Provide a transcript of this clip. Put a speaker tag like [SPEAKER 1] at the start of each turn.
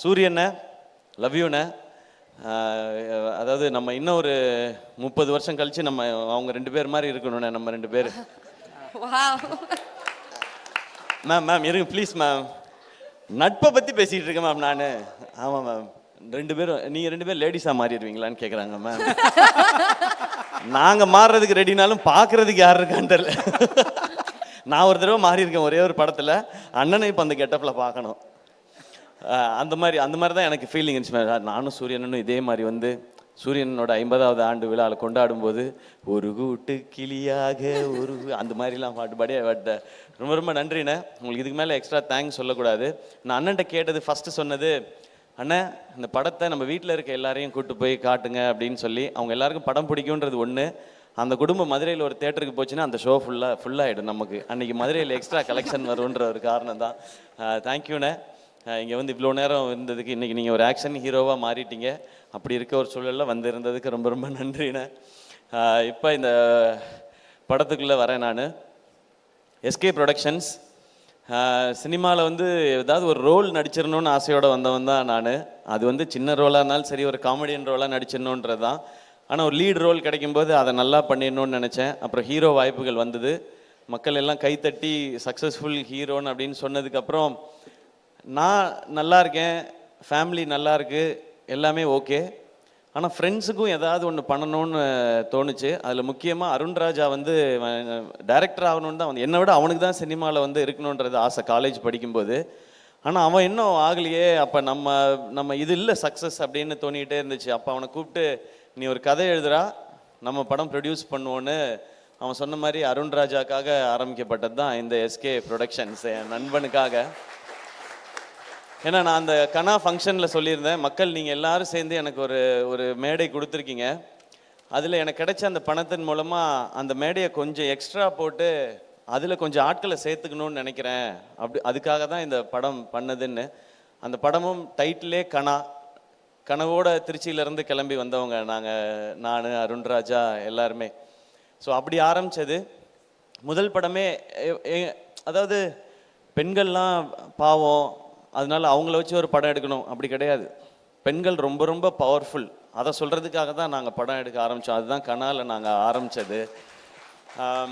[SPEAKER 1] சூரியண்ண love யூண்ண. அதாவது நம்ம இன்னும் ஒரு 30 வருஷம் கழிச்சு நம்ம அவங்க 2 பேர் மாதிரி இருக்கணும்ண்ணே. நம்ம 2 பேர். மேம் இருங்க ப்ளீஸ் மேம். நட்பை பற்றி பேசிகிட்டு இருக்கேன் மேம் நான். ஆமாம் மேம். 2 பேரும் நீங்கள் 2 பேர் லேடிஸாக மாறிடுவீங்களான்னு கேட்குறாங்க மேம். நாங்கள் மாறுறதுக்கு ரெடினாலும் பார்க்குறதுக்கு யார் இருக்கான்னு தெரியல. நான் ஒரு தடவை மாறி இருக்கேன் ஒரே ஒரு படத்தில். அண்ணனை இப்போ அந்த கெட்டப்பில் பார்க்கணும். அந்த மாதிரி தான் எனக்கு ஃபீலிங் இருந்துச்சு. நானும் சூரியனும் இதே மாதிரி வந்து சூரியனோட 50வது ஆண்டு விழாவில் கொண்டாடும் போது ஒரு கூட்டு கிளியாக ஒரு அந்த மாதிரிலாம் பாட்டு பாடி ரொம்ப ரொம்ப நன்றிண்ணே. உங்களுக்கு இதுக்கு மேலே எக்ஸ்ட்ரா தேங்க்ஸ் சொல்லக்கூடாது. நான் அண்ணன்ட்ட கேட்டது ஃபஸ்ட்டு சொன்னது, அண்ணன் இந்த படத்தை நம்ம வீட்டில் இருக்க எல்லாரையும் கூப்பிட்டு போய் காட்டுங்க அப்படின்னு சொல்லி. அவங்க எல்லாருக்கும் படம் பிடிக்குன்றது ஒன்று. அந்த குடும்பம் மதுரையில் ஒரு தேட்டருக்கு போச்சுன்னா அந்த ஷோ ஃபுல்லாகிடும் நமக்கு. அன்றைக்கி மதுரையில் எக்ஸ்ட்ரா கலெக்ஷன் வரும்ன்ற ஒரு காரணம் தான். தேங்க்யூண்ணே. இங்கே வந்து இவ்வளோ நேரம் இருந்ததுக்கு. இன்றைக்கி நீங்கள் ஒரு ஆக்ஷன் ஹீரோவாக மாறிட்டீங்க. அப்படி இருக்க ஒரு சூழலில் வந்து இருந்ததுக்கு ரொம்ப ரொம்ப நன்றிண்ணே. இப்போ இந்த படத்துக்குள்ளே வரேன் நான். எஸ்கே ப்ரொடக்ஷன்ஸ் சினிமாவில் வந்து ஏதாவது ஒரு ரோல் நடிச்சிடணும்னு ஆசையோடு வந்தவன் தான் நான். அது வந்து சின்ன ரோலாக இருந்தாலும் சரி, ஒரு காமெடியன் ரோலாக நடிச்சிடணுன்றது தான். ஆனால் ஒரு லீட் ரோல் கிடைக்கும்போது அதை நல்லா பண்ணிடணும்னு நினச்சேன். அப்புறம் ஹீரோ வாய்ப்புகள் வந்தது. மக்கள் எல்லாம் கைத்தட்டி சக்ஸஸ்ஃபுல் ஹீரோன்னு அப்படின்னு சொன்னதுக்கப்புறம் நான் நல்லா இருக்கேன், ஃபேமிலி நல்லா இருக்குது, எல்லாமே ஓகே. ஆனால் ஃப்ரெண்ட்ஸுக்கும் ஏதாவது ஒன்று பண்ணணும்னு தோணுச்சு. அதில் முக்கியமாக அருண்ராஜா வந்து டைரக்டர் ஆகணுன்னு தான் வந்து, என்னை விட அவனுக்கு தான் சினிமாவில் வந்து இருக்கணுன்றது ஆசை காலேஜ் படிக்கும்போது. ஆனால் அவன் இன்னும் ஆகலையே. அப்போ நம்ம இது இல்லை சக்ஸஸ் அப்படின்னு தோணிக்கிட்டே இருந்துச்சு. அப்போ அவனை கூப்பிட்டு நீ ஒரு கதை எழுதுறா, நம்ம படம் ப்ரொடியூஸ் பண்ணுவோன்னு அவன் சொன்ன மாதிரி அருண்ராஜாக்காக ஆரம்பிக்கப்பட்டது தான் இந்த எஸ்கே ப்ரொடக்ஷன்ஸ், என் நண்பனுக்காக. ஏன்னா நான் அந்த கனா ஃபங்க்ஷனில் சொல்லியிருந்தேன், மக்கள் நீங்கள் எல்லோரும் சேர்ந்து எனக்கு ஒரு மேடை கொடுத்துருக்கீங்க. அதில் எனக்கு கிடைச்ச அந்த பணத்தின் மூலமாக அந்த மேடையை கொஞ்சம் எக்ஸ்ட்ரா போட்டு அதில் கொஞ்சம் ஆட்களை சேர்த்துக்கணும்னு நினைக்கிறேன். அதுக்காக தான் இந்த படம் பண்ணதுன்னு. அந்த படமும் டைட்டிலே கனவோட திருச்சியிலேருந்து கிளம்பி வந்தவங்க நான் அருண்ராஜா எல்லாருமே. ஸோ அப்படி ஆரம்பித்தது முதல் படமே. அதாவது பெண்கள்லாம் பாவம், அதனால அவங்கள வச்சு ஒரு படம் எடுக்கணும் அப்படி கிடையாது. பெண்கள் ரொம்ப ரொம்ப பவர்ஃபுல். அதை சொல்கிறதுக்காக தான் நாங்கள் படம் எடுக்க ஆரம்பித்தோம். அதுதான் கனால நாங்கள் ஆரம்பித்தது.